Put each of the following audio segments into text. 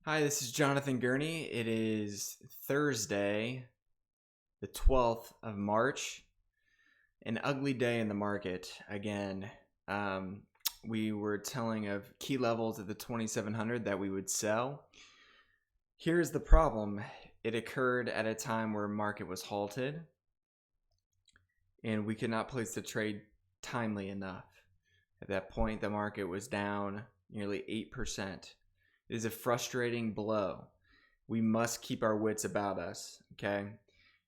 Hi, this is Jonathan Gurney. It is Thursday, the 12th of March. An ugly day in the market again. We were telling of key levels at the 2700 that we would sell. Here's the problem. It occurred at a time where market was halted and we could not place the trade timely enough. At that point, the market was down nearly 8%. It is a frustrating blow. We must keep our wits about us, okay?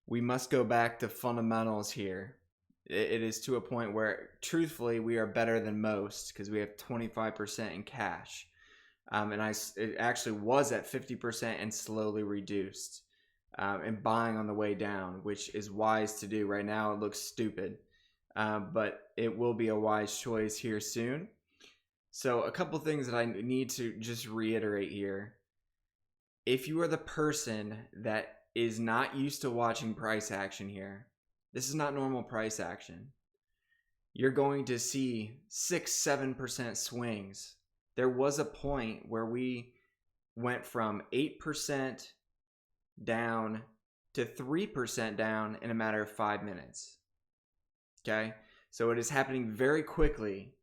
We must go back to fundamentals here. It is to a point where, truthfully, we are better than most because we have 25% in cash. It actually was at 50% and slowly reduced. And buying on the way down, which is wise to do. Right now, it looks stupid, but it will be a wise choice here soon. So a couple things that I need to just reiterate here. If you are the person that is not used to watching price action here, this is not normal price action. You're going to see 6-7% swings. There was a point where we went from 8% down to 3% down in a matter of 5 minutes. Okay? So it is happening very quickly.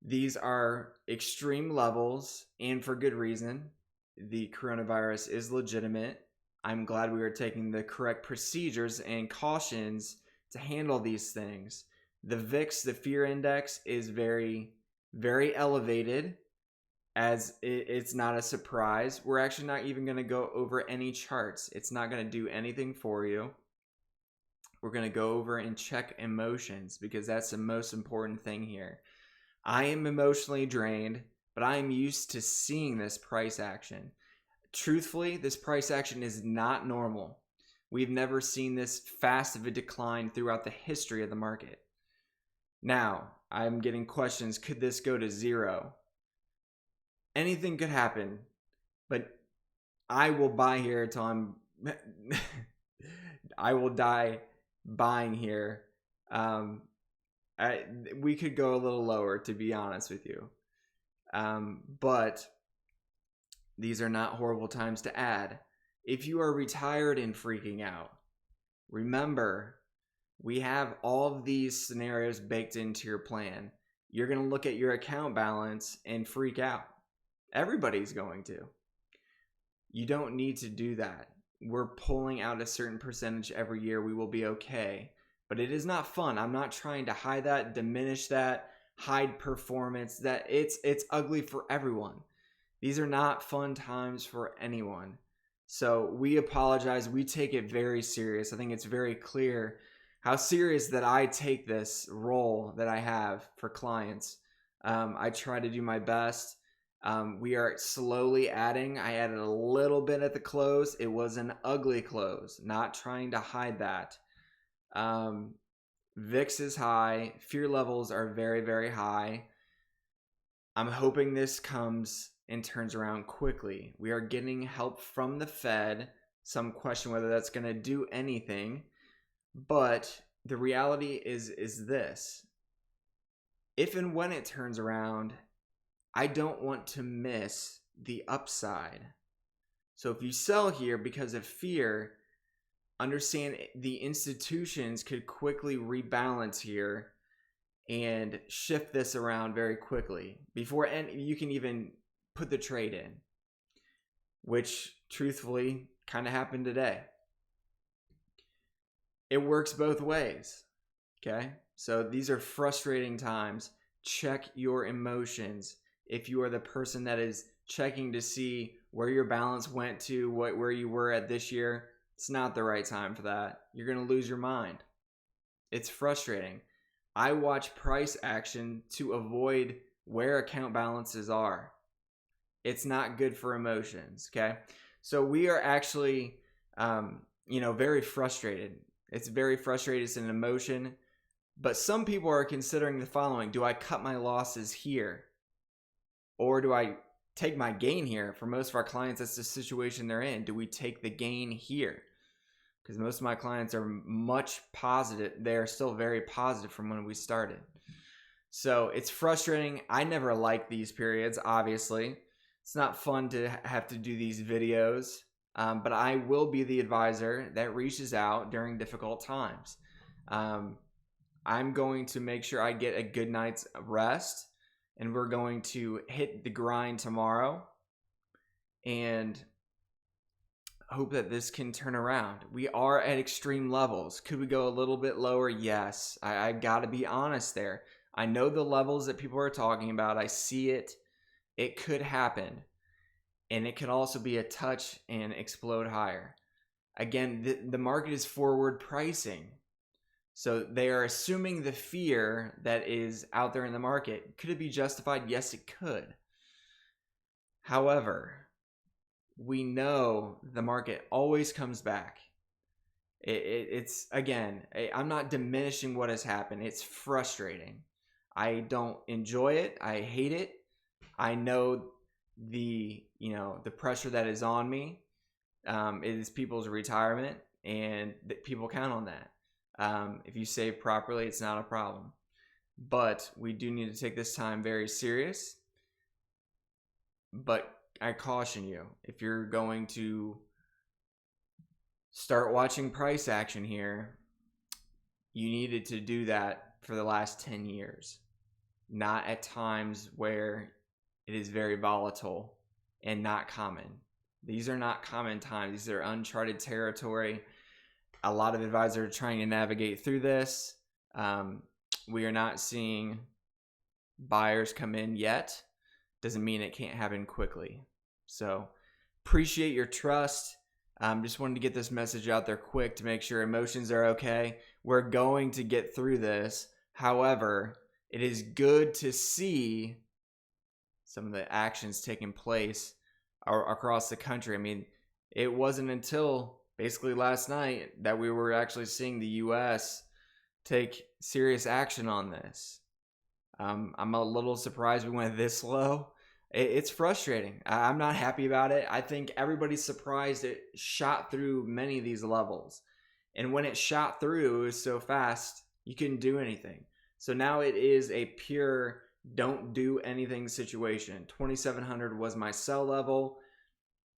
These are extreme levels, and for good reason. The coronavirus is legitimate. I'm glad we are taking the correct procedures and cautions to handle these things. The VIX, the fear index, is very, very elevated, as it's not a surprise. We're actually not even going to go over any charts. It's not going to do anything for you. We're going to go over and check emotions because that's the most important thing here. I am emotionally drained, but I am used to seeing this price action. Truthfully, this price action is not normal. We've never seen this fast of a decline throughout the history of the market. Now, I'm getting questions, could this go to zero? Anything could happen, but I will buy here until I will die buying here. We could go a little lower, to be honest with you. But these are not horrible times to add. If you are retired and freaking out, remember, we have all of these scenarios baked into your plan. You're going to look at your account balance and freak out. Everybody's going to. You don't need to do that. We're pulling out a certain percentage every year. We will be okay. But it is not fun. I'm not trying to hide that, diminish that, hide performance. That it's ugly for everyone. These are not fun times for anyone. So we apologize. We take it very serious. I think it's very clear how serious that I take this role that I have for clients. I try to do my best. We are slowly adding. I added a little bit at the close. It was an ugly close. Not trying to hide that. VIX is high. Fear levels are very, very high. I'm hoping this comes and turns around quickly. We are getting help from the Fed. Some question whether that's going to do anything. But the reality is this. If and when it turns around, I don't want to miss the upside. So if you sell here because of fear, understand the institutions could quickly rebalance here and shift this around very quickly before you can even put the trade in, which truthfully kind of happened today. It works both ways, okay? So these are frustrating times. Check your emotions. If you are the person that is checking to see where your balance went to, where you were at this year, it's not the right time for that. You're going to lose your mind. It's frustrating. I watch price action to avoid where account balances are. It's not good for emotions, okay? So we are actually, very frustrated. It's very frustrating. It's an emotion. But some people are considering the following. Do I cut my losses here? Or do I take my gain here? For most of our clients, that's the situation they're in. Do we take the gain here? Because most of my clients are much positive. They're still very positive from when we started. So it's frustrating. I never like these periods, obviously. It's not fun to have to do these videos, but I will be the advisor that reaches out during difficult times. I'm going to make sure I get a good night's rest, and we're going to hit the grind tomorrow and hope that this can turn around. We are at extreme levels. Could we go a little bit lower? Yes. I've got to be honest there. I know the levels that people are talking about. I see it. It could happen. And it could also be a touch and explode higher. Again, the market is forward pricing. So they are assuming the fear that is out there in the market. Could it be justified? Yes, it could. However, we know the market always comes back. It's, again, I'm not diminishing what has happened. It's frustrating. I don't enjoy it. I hate it. I know the pressure that is on me. It is people's retirement, and people count on that. If you save properly, it's not a problem. But we do need to take this time very serious. But I caution you, if you're going to start watching price action here, you needed to do that for the last 10 years, not at times where it is very volatile and not common. These are not common times. These are uncharted territory. A lot of advisors are trying to navigate through this. We are not seeing buyers come in yet. Doesn't mean it can't happen quickly. So appreciate your trust. Just wanted to get this message out there quick to make sure emotions are okay. We're going to get through this. However, it is good to see some of the actions taking place across the country. I mean, it wasn't until basically last night that we were actually seeing the U.S. take serious action on this. I'm a little surprised we went this low. It's frustrating. I'm not happy about it. I think everybody's surprised it shot through many of these levels. And when it shot through, it was so fast, you couldn't do anything. So now it is a pure don't do anything situation. 2,700 was my sell level.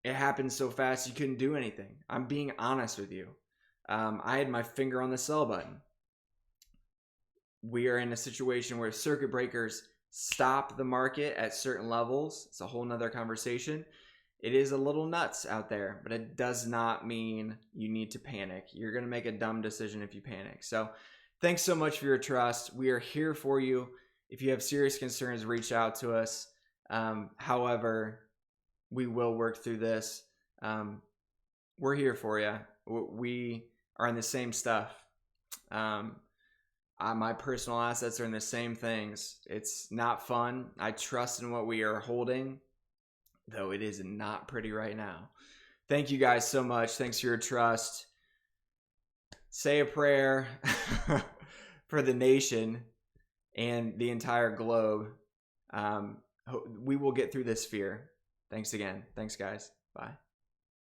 It happened so fast, you couldn't do anything. I'm being honest with you. I had my finger on the sell button. We are in a situation where circuit breakers stop the market at certain levels. It's a whole nother conversation. It is a little nuts out there, but it does not mean you need to panic. You're going to make a dumb decision if you panic. So thanks so much for your trust. We are here for you. If you have serious concerns, reach out to us. However, we will work through this. We're here for you. We are in the same stuff. My personal assets are in the same things. It's not fun. I trust in what we are holding, though it is not pretty right now. Thank you guys so much. Thanks for your trust. Say a prayer for the nation and the entire globe. We will get through this fear. Thanks again. Thanks, guys. Bye.